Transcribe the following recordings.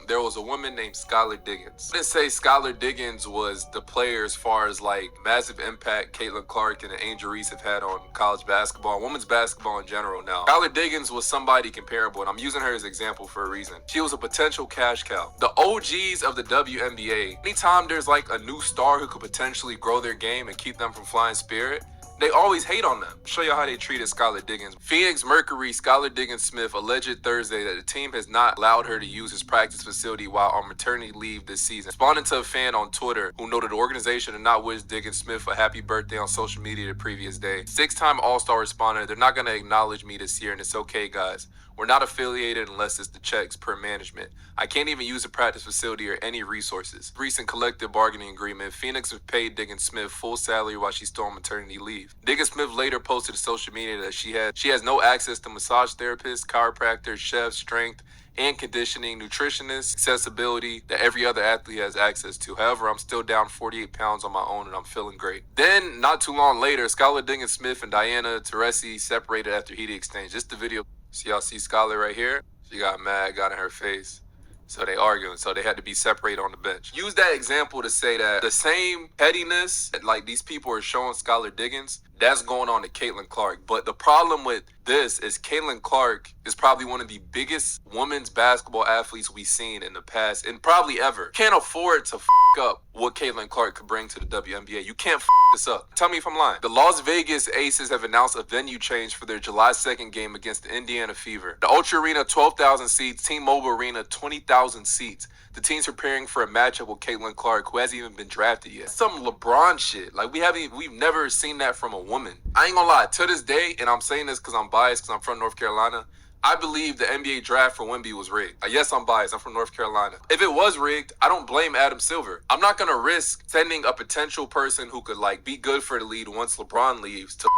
There was a woman named Skylar Diggins. I didn't say Skylar Diggins was the player as far as like massive impact Caitlin Clark and Angel Reese have had on college basketball, women's basketball in general now. Skylar Diggins was somebody comparable, and I'm using her as an example for a reason. She was a potential cash cow. The OGs of the WNBA, anytime there's like a new star who could potentially grow their game and keep them from flying spirit, they always hate on them. Show you how they treated Skylar Diggins. Phoenix Mercury Skylar Diggins Smith alleged Thursday that the team has not allowed her to use his practice facility while on maternity leave this season. Responding to a fan on Twitter who noted the organization did not wish Diggins Smith a happy birthday on social media the previous day. Six-time All-Star responded, "They're not going to acknowledge me this year, and it's okay, guys. We're not affiliated unless it's the checks per management. I can't even use a practice facility or any resources." Recent collective bargaining agreement, Phoenix has paid Diggins Smith full salary while she's still on maternity leave. Diggins Smith later posted to social media that she has no access to massage therapists, chiropractors, chefs, strength and conditioning, nutritionists, accessibility that every other athlete has access to. However, I'm still down 48 pounds on my own and I'm feeling great. Then, not too long later, Skylar Diggins Smith and Diana Taurasi separated after heated exchange. Just the video. So y'all see Skylar right here? She got mad, got in her face. So they arguing, so they had to be separated on the bench. Use that example to say that the same pettiness that like these people are showing Skylar Diggins, that's going on to Caitlin Clark. But the problem with this is Caitlin Clark is probably one of the biggest women's basketball athletes we've seen in the past and probably ever. Can't afford to up what Caitlin Clark could bring to the WNBA. You can't this up. Tell me if I'm lying. The Las Vegas Aces have announced a venue change for their July 2nd game against the Indiana Fever. The Ultra Arena, 12,000 seats. T-Mobile Arena, 20,000 seats. The team's preparing for a matchup with Caitlin Clark, who hasn't even been drafted yet. Some LeBron shit. Like, we've never seen that from a woman. I ain't gonna lie, to this day, and I'm saying this because I'm biased because I'm from North Carolina, I believe the NBA draft for Wemby was rigged. Yes, I'm biased. I'm from North Carolina. If it was rigged, I don't blame Adam Silver. I'm not going to risk sending a potential person who could, like, be good for the league once LeBron leaves to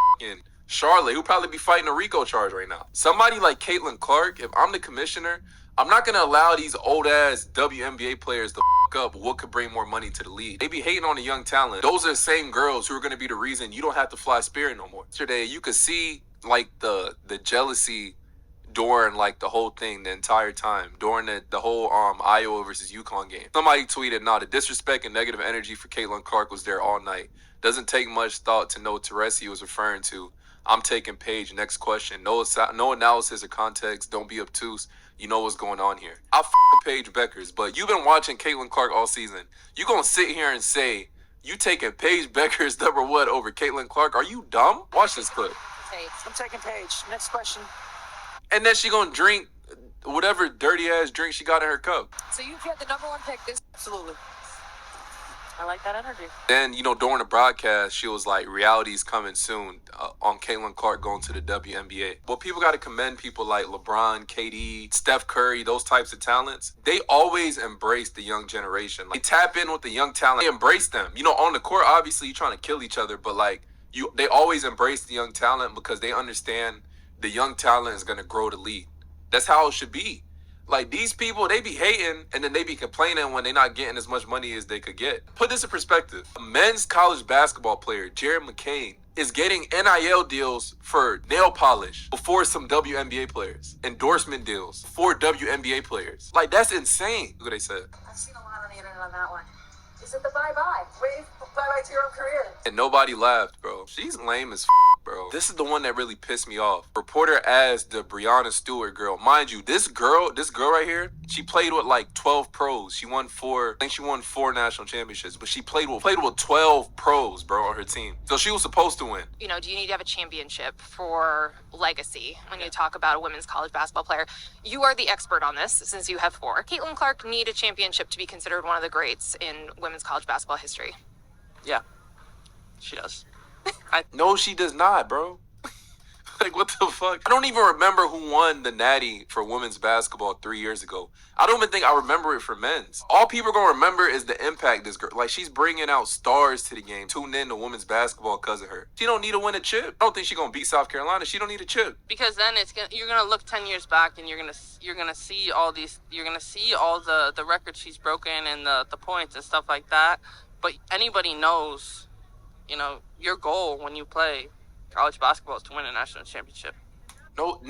Charlotte, who'll probably be fighting a RICO charge right now. Somebody like Caitlin Clark, if I'm the commissioner, I'm not going to allow these old-ass WNBA players to up what could bring more money to the league. They be hating on the young talent. Those are the same girls who are going to be the reason you don't have to fly Spirit no more. Yesterday, you could see, like, the jealousy during like the whole thing, the entire time, during the whole Iowa versus UConn game. Somebody tweeted, "Nah, the disrespect and negative energy for Caitlin Clark was there all night. Doesn't take much thought to know what Taurasi was referring to. I'm taking Paige. Next question. No analysis or context. Don't be obtuse. You know what's going on here." I with Paige Beckers, but you've been watching Caitlin Clark all season. You gonna sit here and say you taking Paige Beckers number one over Caitlin Clark? Are you dumb? Watch this clip. Hey, I'm taking Paige. Next question. And then she gonna drink whatever dirty ass drink she got in her cup. So you get the number one pick this? Absolutely. I like that energy. Then, during the broadcast, she was like, reality's coming soon on Caitlin Clark going to the WNBA. But people got to commend people like LeBron, KD, Steph Curry, those types of talents. They always embrace the young generation. Like, they tap in with the young talent. They embrace them. On the court, obviously, you're trying to kill each other. But, they always embrace the young talent because they understand the young talent is going to grow the league. That's how it should be. Like, these people, they be hating and then they be complaining when they're not getting as much money as they could get. Put this in perspective. A men's college basketball player, Jared McCain, is getting NIL deals for nail polish before some WNBA players. Endorsement deals for WNBA players. Like, that's insane. Look what they said. I've seen a lot on the internet on that one. Is it the bye-bye? Wave bye-bye to your own career. And nobody laughed, bro. She's lame as bro. This is the one that really pissed me off. Reporter asked the Breonna Stewart girl. Mind you, this girl right here, she played with like 12 pros. She won 4 national championships, but she played with 12 pros, bro, on her team. So she was supposed to win. Do you need to have a championship for legacy when you talk about a women's college basketball player? You are the expert on this since you have 4. Caitlin Clark need a championship to be considered one of the greats in women's college basketball history. Yeah, she does. No, she does not, bro. Like, what the fuck? I don't even remember who won the Natty for women's basketball 3 years ago. I don't even think I remember it for men's. All people are going to remember is the impact this girl... Like, she's bringing out stars to the game. Tune in to women's basketball because of her. She don't need to win a chip. I don't think she's going to beat South Carolina. She don't need a chip. Because then you're going to look 10 years back and you're going to see all these... You're going to see all the records she's broken and the points and stuff like that. But anybody knows, your goal when you play college basketball is to win a national championship. No,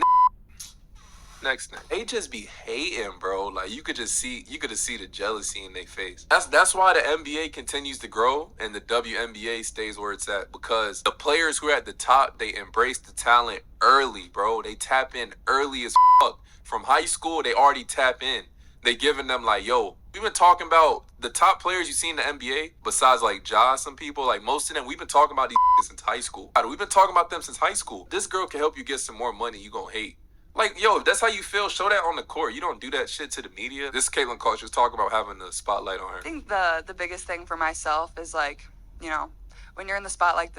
Next thing, they just be hating, bro. Like you could just see the jealousy in their face. That's why the NBA continues to grow and the WNBA stays where it's at, because the players who are at the top, they embrace the talent early, bro. They tap in early as fuck. From high school, they already tap in. They giving them like, yo, we've been talking about the top players you see in the NBA, besides like Ja, some people, like most of them, we've been talking about these since high school. We've been talking about them since high school. This girl can help you get some more money, you gonna hate. Like, yo, if that's how you feel, show that on the court. You don't do that shit to the media. This Caitlin Clark was talking about having the spotlight on her. I think the biggest thing for myself is like, when you're in the spotlight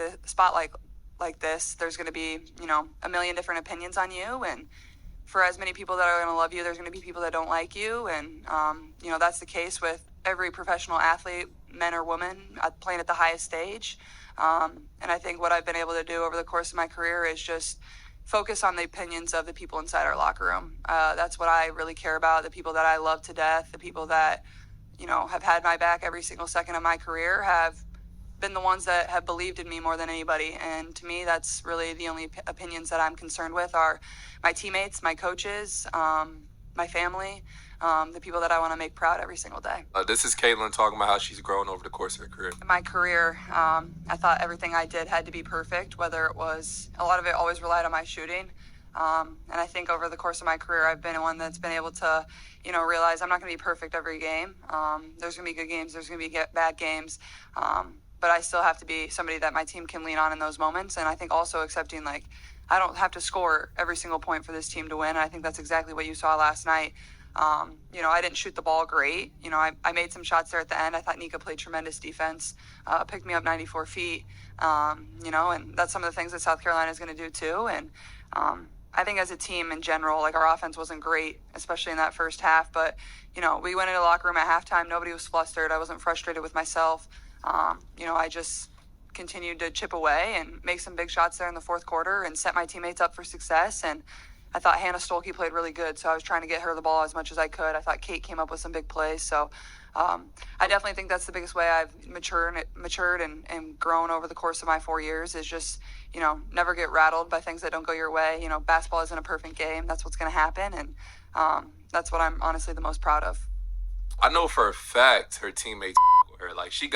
like this, there's going to be, a million different opinions on you, and for as many people that are going to love you, there's going to be people that don't like you, and that's the case with every professional athlete, men or women, playing at the highest stage. And I think what I've been able to do over the course of my career is just focus on the opinions of the people inside our locker room. That's what I really care about. The people that I love to death, the people that, have had my back every single second of my career, have been the ones that have believed in me more than anybody. And to me, that's really the only opinions that I'm concerned with are my teammates, my coaches, my family, the people that I want to make proud every single day. This is Caitlin talking about how she's grown over the course of her career. In my career, I thought everything I did had to be perfect, whether it was, a lot of it always relied on my shooting. And I think over the course of my career, I've been one that's been able to, realize I'm not going to be perfect every game. There's going to be good games. There's going to be bad games. But I still have to be somebody that my team can lean on in those moments. And I think also accepting, like, I don't have to score every single point for this team to win. And I think that's exactly what you saw last night. I didn't shoot the ball great. I made some shots there at the end. I thought Nika played tremendous defense, picked me up 94 feet, and that's some of the things that South Carolina is going to do too. And I think as a team in general, like, our offense wasn't great, especially in that first half. But, we went into the locker room at halftime. Nobody was flustered. I wasn't frustrated with myself. I just continued to chip away and make some big shots there in the fourth quarter and set my teammates up for success. And I thought Hannah Stolke played really good, so I was trying to get her the ball as much as I could. I thought Kate came up with some big plays. So I definitely think that's the biggest way I've matured and grown over the course of my 4 years is just, never get rattled by things that don't go your way. Basketball isn't a perfect game. That's what's going to happen, and that's what I'm honestly the most proud of. I know for a fact her teammates with her. Like, she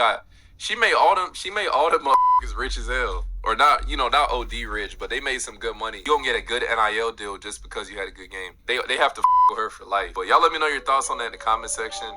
made all them motherfuckers rich as hell. Or not, not OD rich, but they made some good money. You don't get a good NIL deal just because you had a good game. They have to with her for life. But y'all let me know your thoughts on that in the comment section.